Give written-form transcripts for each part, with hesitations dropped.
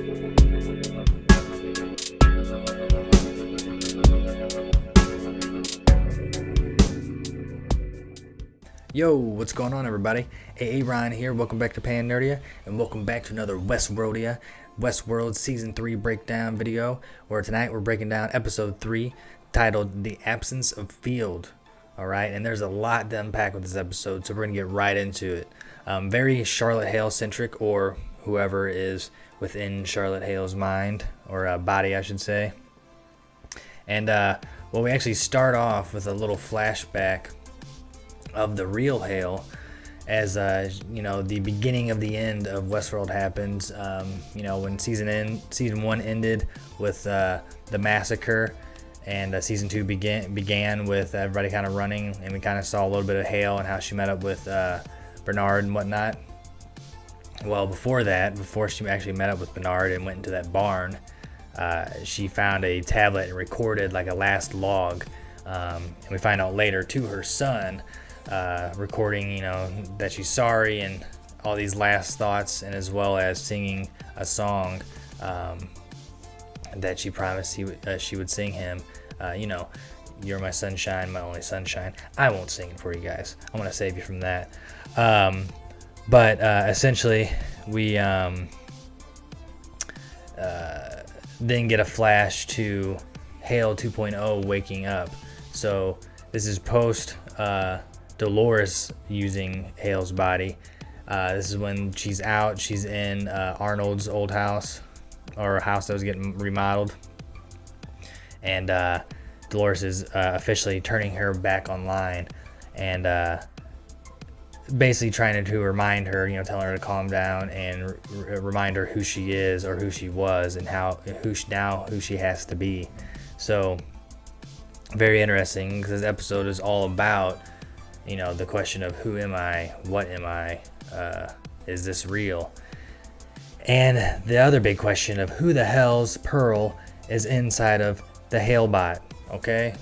Yo, what's going on, everybody? AA Ryan here. Welcome back to PanNerdia, and welcome back to another Westworldia, Westworld Season 3 breakdown video, where tonight we're breaking down Episode 3, titled The Absence of Field. Alright, and there's a lot to unpack with this episode, so we're going to get right into it. Very Charlotte Hale-centric, or whoever is within Charlotte Hale's mind, or body, I should say. And, well, we actually start off with a little flashback of the real Hale, as the beginning of the end of Westworld happens. When season 1 ended with the massacre, and season 2 began with everybody kind of running, and we kind of saw a little bit of Hale and how she met up with Bernard and whatnot. Well, before she actually met up with Bernard and went into that barn, she found a tablet and recorded like a last log, and we find out later to her son, recording, that she's sorry and all these last thoughts, and as well as singing a song that she promised she would sing him. You're my sunshine, my only sunshine. I won't sing it for you guys. I'm gonna save you from that. But essentially, we then get a flash to Hale 2.0 waking up. So this is post Dolores using Hale's body. This is when she's out. She's in Arnold's old house, or a house that was getting remodeled. And Dolores is officially turning her back online, and basically trying to remind her, telling her to calm down and remind her who she is, or who she was, and who she has to be. So very interesting, because this episode is all about the question of who am I, what am I, is this real? And the other big question of who the hell's Pearl is inside of the Hale bot, okay?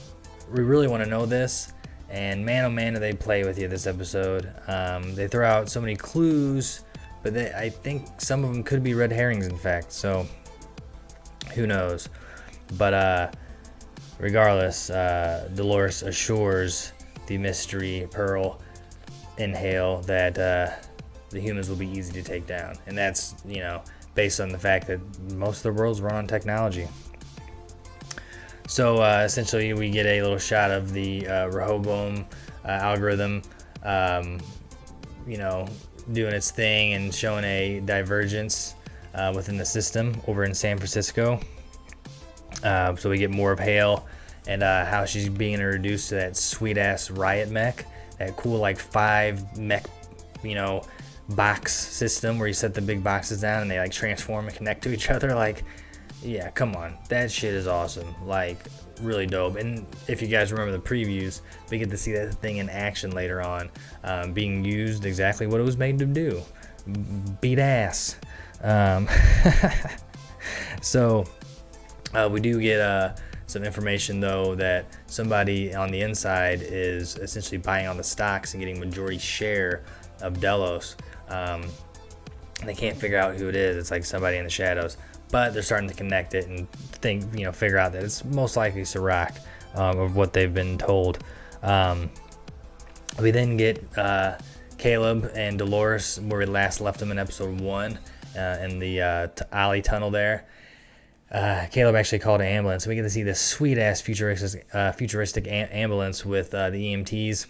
We really want to know this, and man oh man do they play with you this episode. They throw out so many clues, but I think some of them could be red herrings, in fact, so who knows? But regardless, Dolores assures the mystery Pearl in Hale that the humans will be easy to take down, and that's based on the fact that most of the world's run on technology. So essentially, we get a little shot of the Rehoboam algorithm, doing its thing and showing a divergence within the system over in San Francisco. So we get more of Hale, and how she's being introduced to that sweet-ass riot mech, that cool, 5 mech, box system where you set the big boxes down and they, transform and connect to each other. Yeah, come on. That shit is awesome. Really dope. And if you guys remember the previews, we get to see that thing in action later on, being used exactly what it was made to do. Beat ass. So, we do get some information, though, that somebody on the inside is essentially buying on the stocks and getting majority share of Delos. They can't figure out who it is. It's like somebody in the shadows, but they're starting to connect it and figure out that it's most likely Serac, of what they've been told. We then get Caleb and Dolores where we last left them in episode 1, in the alley tunnel there. Caleb actually called an ambulance. We get to see this sweet-ass futuristic ambulance with the EMTs,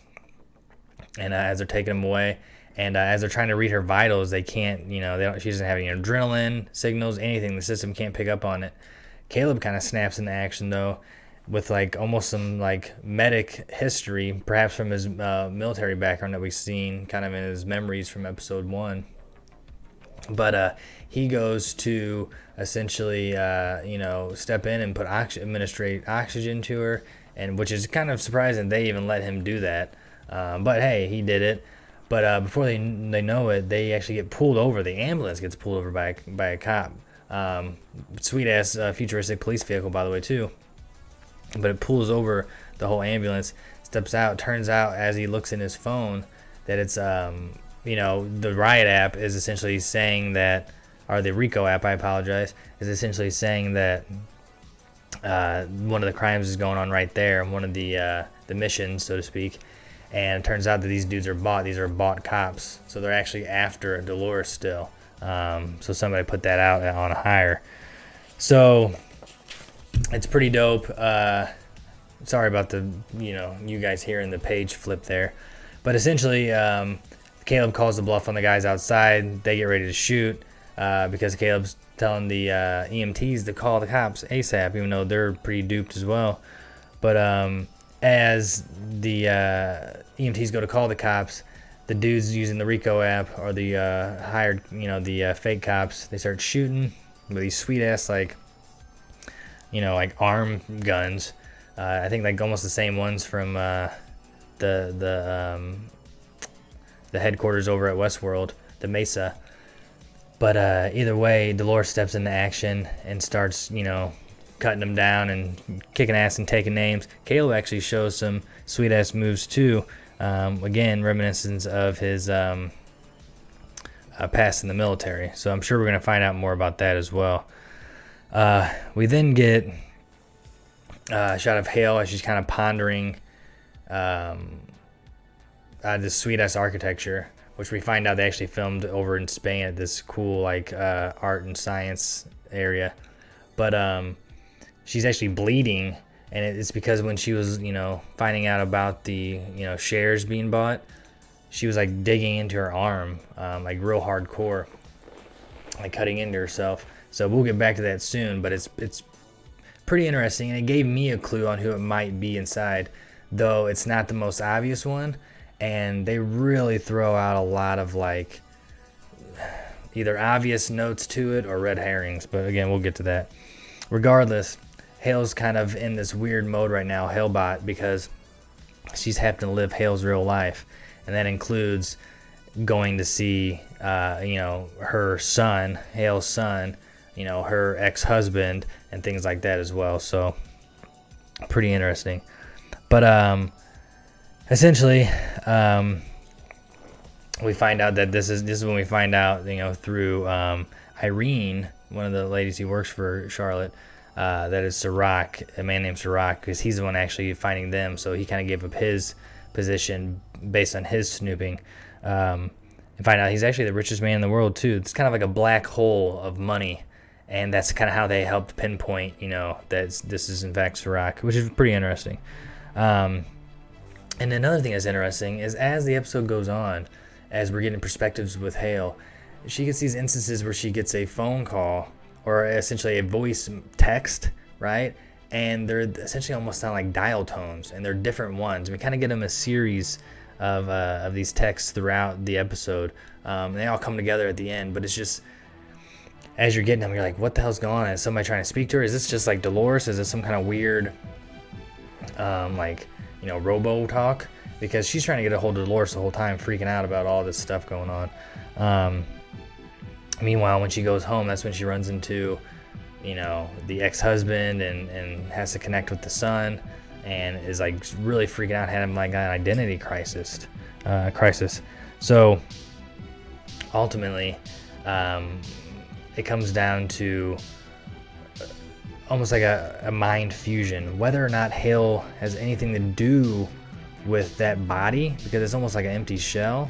and as they're taking them away, and as they're trying to read her vitals, they can't, she doesn't have any adrenaline signals, anything. The system can't pick up on it. Caleb kind of snaps into action, though, with almost some medic history, perhaps from his military background that we've seen kind of in his memories from episode 1. But he goes to essentially, step in and administrate oxygen to her, and which is kind of surprising they even let him do that. But hey, he did it. But before they know it, they actually get pulled over. The ambulance gets pulled over by a cop. Sweet ass futuristic police vehicle, by the way, too. But it pulls over the whole ambulance. Steps out. Turns out, as he looks in his phone, that it's the riot app is essentially saying that or the RICO app, I apologize, is essentially saying that one of the crimes is going on right there, one of the missions, so to speak. And it turns out that these dudes are bought. These are bought cops, so they're actually after Dolores still. So somebody put that out on a hire. So it's pretty dope. Sorry about the you guys hearing the page flip there, but essentially Caleb calls the bluff on the guys outside. They get ready to shoot because Caleb's telling the EMTs to call the cops ASAP, even though they're pretty duped as well. But as the EMTs go to call the cops, the dudes using the RICO app or the hired, the fake cops, they start shooting with these sweet ass like arm guns. I think like almost the same ones from the headquarters over at Westworld, the Mesa. But either way, Dolores steps into action and starts, cutting them down and kicking ass and taking names. Caleb actually shows some sweet ass moves too. Again, reminiscence of his past in the military. So I'm sure we're gonna find out more about that as well. We then get a shot of Hale as she's kind of pondering this sweet ass architecture, which we find out they actually filmed over in Spain at this cool art and science area. But she's actually bleeding, and it's because when she was finding out about the shares being bought, she was like digging into her arm like real hardcore, like cutting into herself. So we'll get back to that soon, but it's pretty interesting, and it gave me a clue on who it might be inside, though it's not the most obvious one. And they really throw out a lot of like either obvious notes to it or red herrings, but again, we'll get to that. Regardless, Hale's kind of in this weird mode right now, Halebot, because she's having to live Hale's real life, and that includes going to see her son, Hale's son, her ex-husband, and things like that as well. So pretty interesting. But essentially, we find out that this is when we find out, through Irene, one of the ladies who works for Charlotte, that is Sirach, a man named Sirach, because he's the one actually finding them. So he kind of gave up his position based on his snooping, and find out he's actually the richest man in the world too. It's kind of like a black hole of money, and that's kind of how they helped pinpoint, that this is in fact Sirach, which is pretty interesting. And another thing that's interesting is as the episode goes on, as we're getting perspectives with Hale, she gets these instances where she gets a phone call or essentially a voice text, right? And they're essentially almost sound like dial tones, and they're different ones. We kind of get them a series of these texts throughout the episode. And they all come together at the end, but it's just, as you're getting them, you're like, what the hell's going on? Is somebody trying to speak to her? Is this just like Dolores? Is this some kind of weird, robo talk? Because she's trying to get a hold of Dolores the whole time, freaking out about all this stuff going on. Meanwhile, when she goes home, that's when she runs into, the ex-husband and has to connect with the son, and is like really freaking out, had him like an identity crisis. So ultimately, it comes down to almost like a mind fusion, whether or not Hale has anything to do with that body, because it's almost like an empty shell.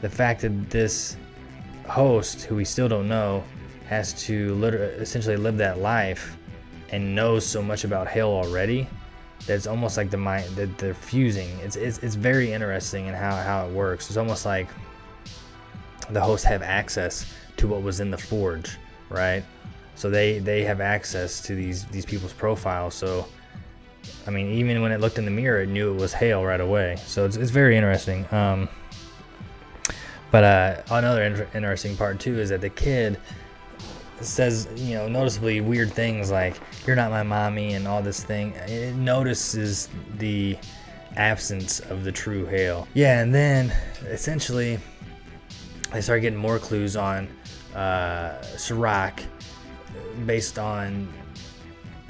The fact that this host, who we still don't know, has to essentially live that life and knows so much about Hale already, that it's almost like the mind that they're fusing. It's very interesting in how it works. It's almost like the hosts have access to what was in the forge, right? So they have access to these people's profiles. So I mean, even when it looked in the mirror, it knew it was Hale right away. So it's very interesting. But another interesting part too is that the kid says, noticeably weird things like, "You're not my mommy," and all this thing. It notices the absence of the true Hale. Yeah, and then essentially they start getting more clues on Sirach based on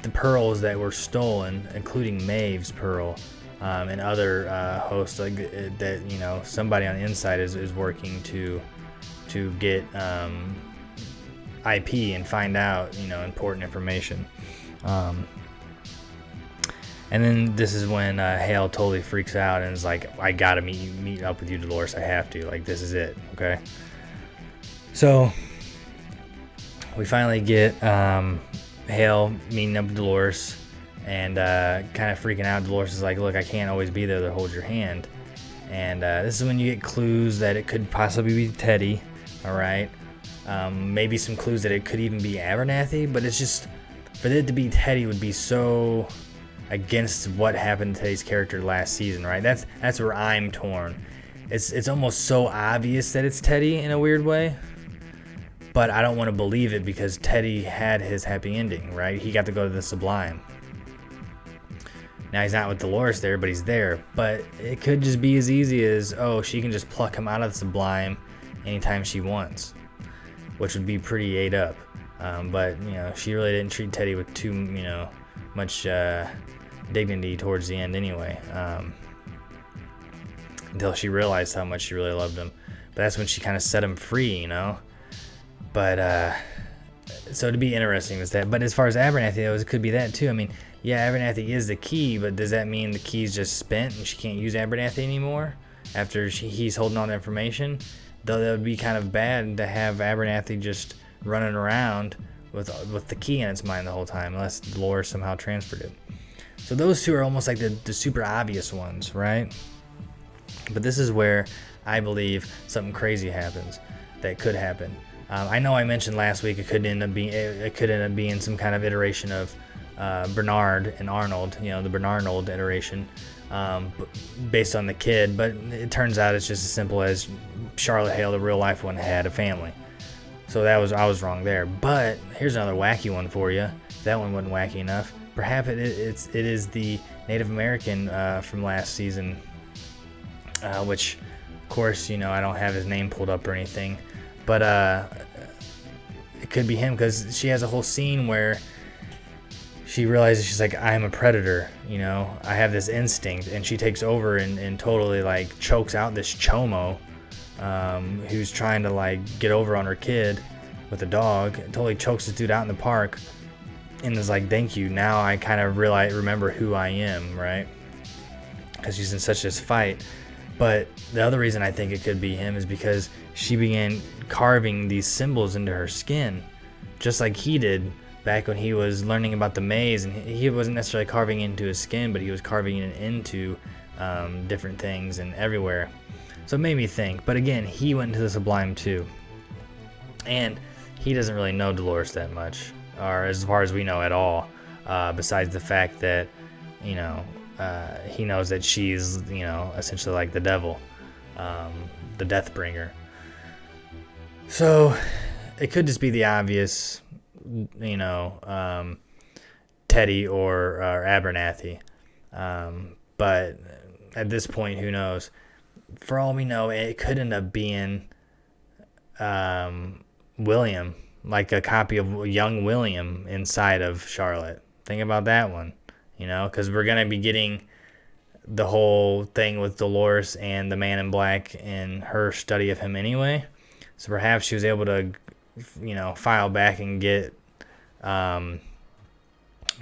the pearls that were stolen, including Maeve's pearl, and other hosts like that. Somebody on the inside is working to get IP and find out, important information. And then this is when Hale totally freaks out and is like, I gotta meet up with you, Dolores. I have to. Like, this is it. Okay. So we finally get Hale meeting up with Dolores and kind of freaking out. Dolores is like, look, I can't always be there to hold your hand. And this is when you get clues that it could possibly be Teddy. All right. Maybe some clues that it could even be Abernathy, but it's just, for it to be Teddy would be so against what happened to Teddy's character last season, right? That's where I'm torn. It's almost so obvious that it's Teddy in a weird way, but I don't want to believe it because Teddy had his happy ending, right? He got to go to the Sublime. Now he's not with Dolores there, but he's there. But it could just be as easy as, she can just pluck him out of the Sublime anytime she wants, which would be pretty ate up. But she really didn't treat Teddy with too much dignity towards the end anyway, until she realized how much she really loved him. But that's when she kind of set him free, But so it'd be interesting with that. But as far as Abernathy goes, it could be that too. I mean, yeah, Abernathy is the key, but does that mean the key's just spent and she can't use Abernathy anymore after he's holding on to information? Though that would be kind of bad to have Abernathy just running around with the key in its mind the whole time, unless Dolores somehow transferred it. So those two are almost like the super obvious ones, right? But this is where I believe something crazy happens that could happen. I know I mentioned last week it could end up being some kind of iteration of Bernard and Arnold, the Bernard-Arnold iteration, based on the kid. But it turns out it's just as simple as Charlotte Hale, the real life one, had a family. So I was wrong there. But here's another wacky one for you. That one wasn't wacky enough. Perhaps it is the Native American from last season, which, of course, I don't have his name pulled up or anything. But it could be him because she has a whole scene where she realizes she's like, I'm a predator, I have this instinct, and she takes over and totally like chokes out this chomo who's trying to like get over on her kid with a dog. Totally chokes this dude out in the park and is like, thank you, now I kind of remember who I am, right? Because she's in such this fight. But the other reason I think it could be him is because she began carving these symbols into her skin, just like he did back when he was learning about the maze. And he wasn't necessarily carving into his skin, but he was carving it into different things and everywhere. So it made me think. But again, he went into the Sublime too. And he doesn't really know Dolores that much, or as far as we know at all, besides the fact that, he knows that she's, essentially like the devil, the Deathbringer. So it could just be the obvious, Teddy or Abernathy. But at this point, who knows? For all we know, it could end up being William, like a copy of young William inside of Charlotte. Think about that one. Because we're going to be getting the whole thing with Dolores and the Man in Black and her study of him anyway. So perhaps she was able to, file back and get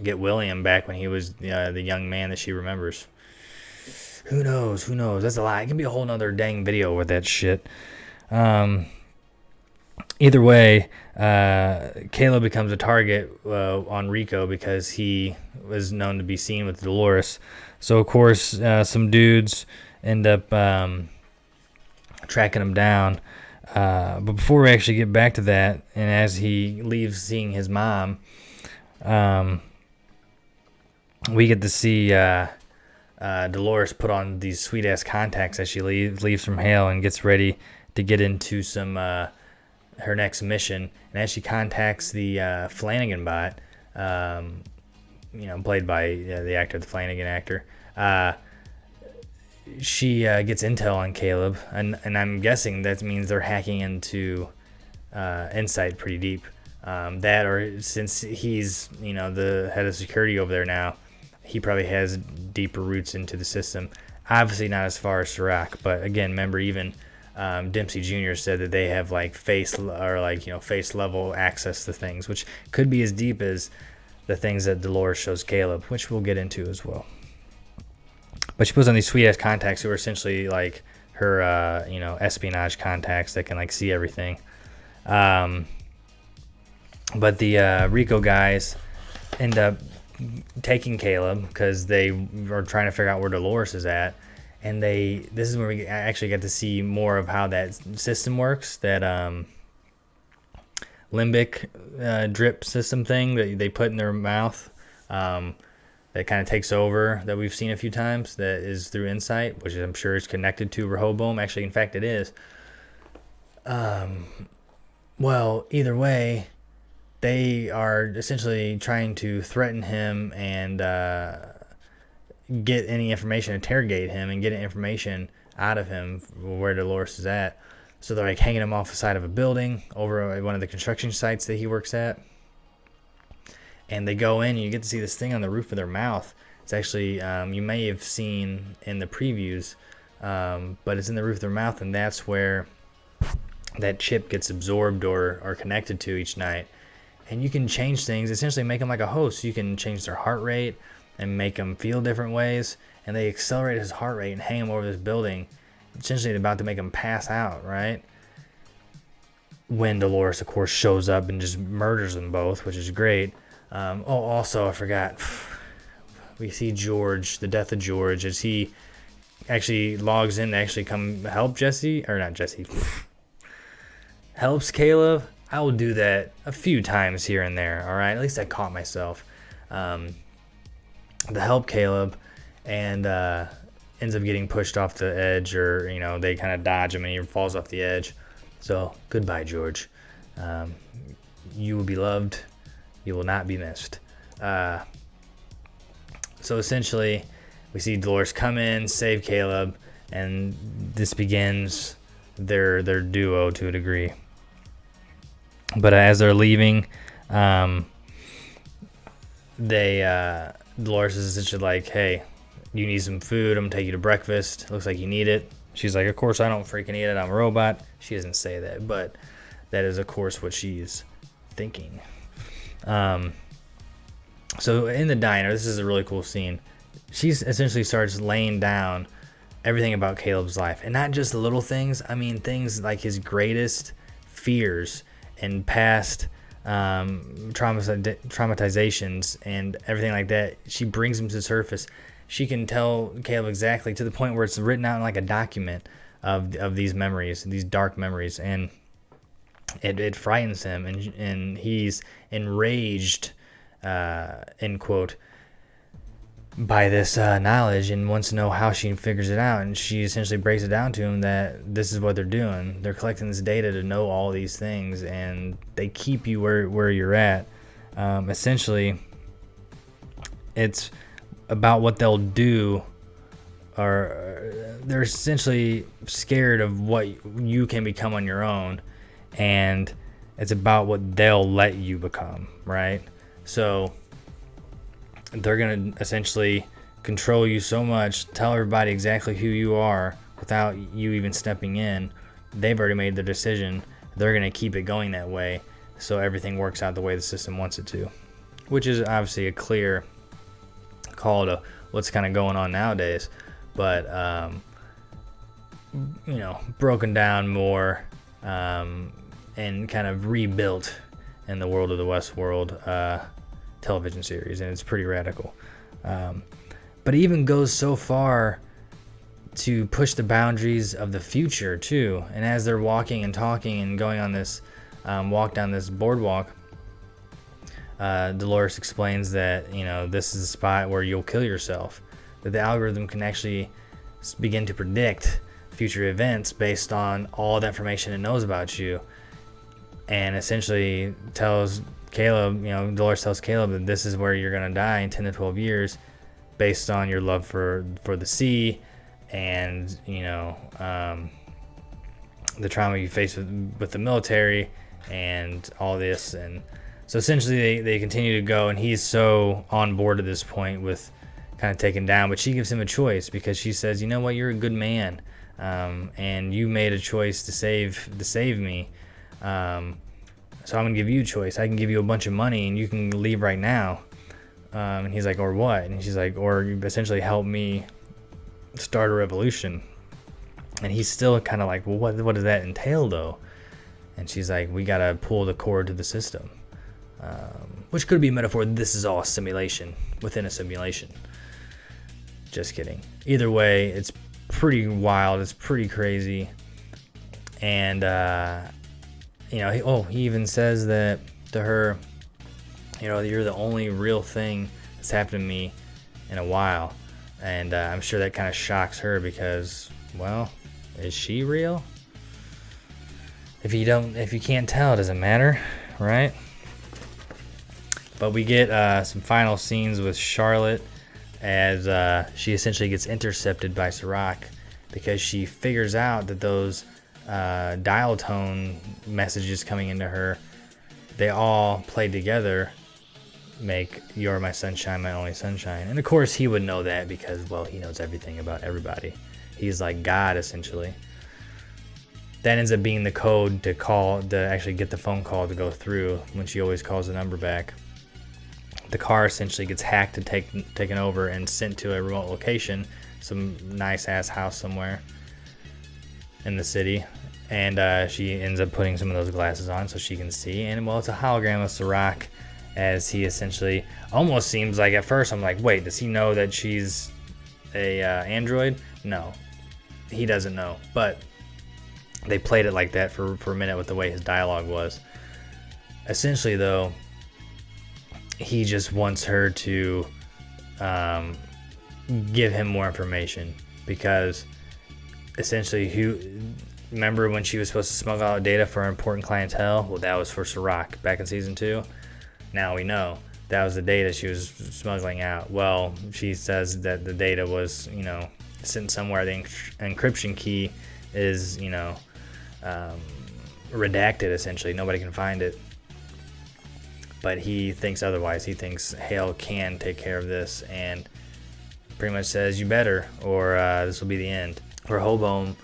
William back when he was the young man that she remembers. Who knows? That's a lot. It can be a whole nother dang video with that shit. Either way, Caleb becomes a target on Rico because he was known to be seen with Dolores. So, of course, some dudes end up tracking him down. But before we actually get back to that, and as he leaves seeing his mom, we get to see Dolores put on these sweet-ass contacts as she leaves from Hale and gets ready to get into some... her next mission. And as she contacts the Flanagan bot, played by the actor, the Flanagan actor, she gets intel on Caleb, and I'm guessing that means they're hacking into Insight pretty deep. That, or since he's the head of security over there now, he probably has deeper roots into the system. Obviously not as far as Serac, but again, remember, even Dempsey Jr. said that they have like face level access to things, which could be as deep as the things that Dolores shows Caleb, which we'll get into as well. But she puts on these sweet ass contacts who are essentially like her espionage contacts that can like see everything. But the Rico guys end up taking Caleb because they are trying to figure out where Dolores is at. And this is where we actually get to see more of how that system works, that limbic drip system thing that they put in their mouth, that kind of takes over, that we've seen a few times, that is through Insight, which I'm sure is connected to Rehoboam. Actually, in fact, it is. Well, either way, they are essentially trying to threaten him and get any information, interrogate him, and get information out of him where Dolores is at. So they're like hanging him off the side of a building over at one of the construction sites that he works at. And they go in and you get to see this thing on the roof of their mouth. It's actually, you may have seen in the previews, but it's in the roof of their mouth, and that's where that chip gets absorbed or connected to each night. And you can change things, essentially make them like a host. You can change their heart rate and make them feel different ways. And they accelerate his heart rate and hang him over this building, essentially about to make him pass out, right? When Dolores, of course, shows up and just murders them both, which is great. Also, I forgot. We see George, the death of George, as he actually logs in to actually come help Jesse. Or not Jesse. Helps Caleb. I will do that a few times here and there, all right? At least I caught myself. To help Caleb, and ends up getting pushed off the edge, or, they kind of dodge him and he falls off the edge. So, goodbye, George. You will be loved. You will not be missed. So essentially, we see Dolores come in, save Caleb, and this begins their duo to a degree. But as they're leaving, Dolores is essentially like, hey, you need some food, I'm gonna take you to breakfast. Looks like you need it. She's like, of course I don't freaking eat it, I'm a robot. She doesn't say that, but that is of course what she's thinking. So in the diner, this is a really cool scene. She essentially starts laying down everything about Caleb's life, and not just the little things. I mean, things like his greatest fears and past traumatizations and everything like that. She brings them to the surface. She can tell Caleb exactly, to the point where it's written out in like a document of these memories, these dark memories, and it frightens him, and he's enraged, end quote, by this knowledge, and wants to know how she figures it out. And she essentially breaks it down to him that this is what they're doing. They're collecting this data to know all these things, and they keep you where you're at. Essentially, it's about what they'll do, or they're essentially scared of what you can become on your own, and it's about what they'll let you become, right? So they're going to essentially control you so much, tell everybody exactly who you are without you even stepping in. They've already made the decision. They're going to keep it going that way, so everything works out the way the system wants it to, which is obviously a clear call to what's kind of going on nowadays. But, broken down more, and kind of rebuilt in the world of the Westworld television series, and it's pretty radical. But it even goes so far to push the boundaries of the future too. And as they're walking and talking and going on this walk down this boardwalk, Dolores explains that this is a spot where you'll kill yourself, that the algorithm can actually begin to predict future events based on all the information it knows about you, and essentially tells Caleb, Dolores tells Caleb that this is where you're going to die in 10 to 12 years based on your love for the sea, and the trauma you face with the military and all this. And so essentially they continue to go, and he's so on board at this point with kind of taken down, but she gives him a choice, because she says, you know what, you're a good man. and you made a choice to save me. So I'm gonna give you a choice. I can give you a bunch of money and you can leave right now. And he's like, or what? And she's like, or you essentially help me start a revolution. And he's still kind of like, well, what does that entail though? And she's like, we gotta pull the cord to the system, which could be a metaphor. This is all a simulation within a simulation. Just kidding. Either way, it's pretty wild. It's pretty crazy. And he even says that to her, you're the only real thing that's happened to me in a while. And I'm sure that kind of shocks her because, well, is she real? If you can't tell, it doesn't matter, right? But we get some final scenes with Charlotte as she essentially gets intercepted by Serac because she figures out that those dial tone messages coming into her, they all play together, make "You're my sunshine, my only sunshine." And of course he would know that because, well, he knows everything about everybody. He's like God, essentially. That ends up being the code to actually get the phone call to go through when she always calls the number back. The car essentially gets hacked and taken over and sent to a remote location, some nice ass house somewhere in the city. And she ends up putting some of those glasses on so she can see. And well, it's a hologram of Serac, as he essentially almost seems like, at first I'm like, wait, does he know that she's a android? No, he doesn't know. But they played it like that for a minute with the way his dialogue was. Essentially, though, he just wants her to give him more information because essentially, remember when she was supposed to smuggle out data for important clientele? Well, that was for Serac back in season 2. Now we know that was the data she was smuggling out. Well, she says that the data was, sitting somewhere. The encryption key is, redacted, essentially. Nobody can find it. But he thinks otherwise. He thinks Hale can take care of this and pretty much says, you better, or this will be the end. Rehoboam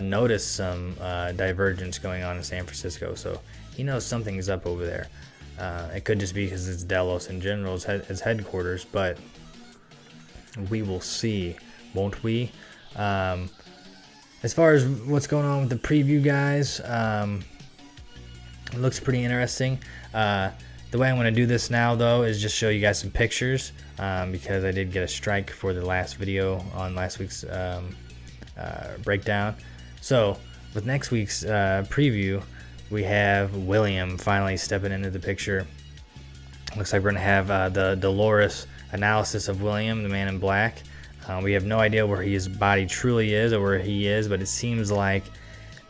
noticed some divergence going on in San Francisco, so he knows something's up over there. It could just be because it's Delos in general as headquarters, but we will see, won't we? As far as what's going on with the preview, guys, it looks pretty interesting. The way I'm going to do this now, though, is just show you guys some pictures because I did get a strike for the last video on last week's breakdown. So with next week's preview, we have William finally stepping into the picture. Looks like we're going to have the Dolores analysis of William, the Man in Black. We have no idea where his body truly is or where he is, but it seems like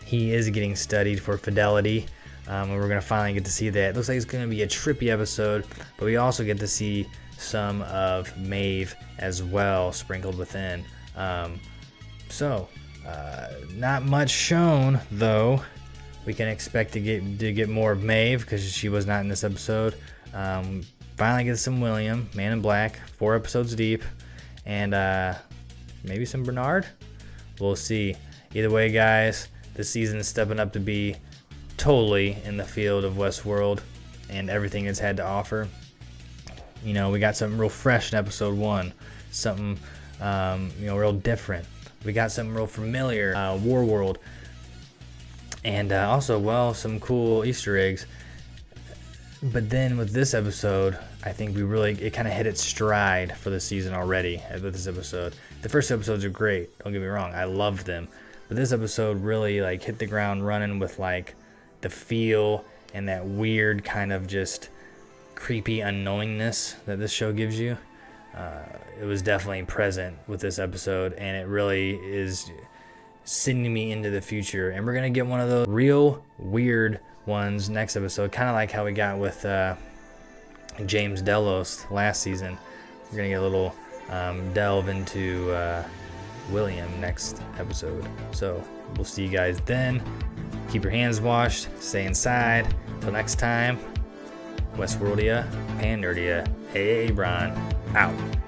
he is getting studied for fidelity. And we're going to finally get to see that. It looks like it's going to be a trippy episode, but we also get to see some of Maeve as well sprinkled within. Not much shown, though. We can expect to get more of Maeve because she was not in this episode. Finally get some William, Man in Black, 4 episodes deep, and maybe some Bernard. We'll see. Either way, guys, this season is stepping up to be totally in the field of Westworld and everything it's had to offer. We got something real fresh in episode 1, something real different. We got something real familiar, War World, and also, some cool Easter eggs. But then with this episode, I think it kind of hit its stride for the season already with this episode. The first episodes are great, don't get me wrong, I loved them. But this episode really hit the ground running with the feel and that weird kind of just creepy unknowingness that this show gives you. It was definitely present with this episode, and it really is sending me into the future. And we're going to get one of those real weird ones next episode, kind of like how we got with James Delos last season. We're going to get a little delve into William next episode. So we'll see you guys then. Keep your hands washed, stay inside. Till next time, Westworldia, PanNerdia, Hey Bron, out.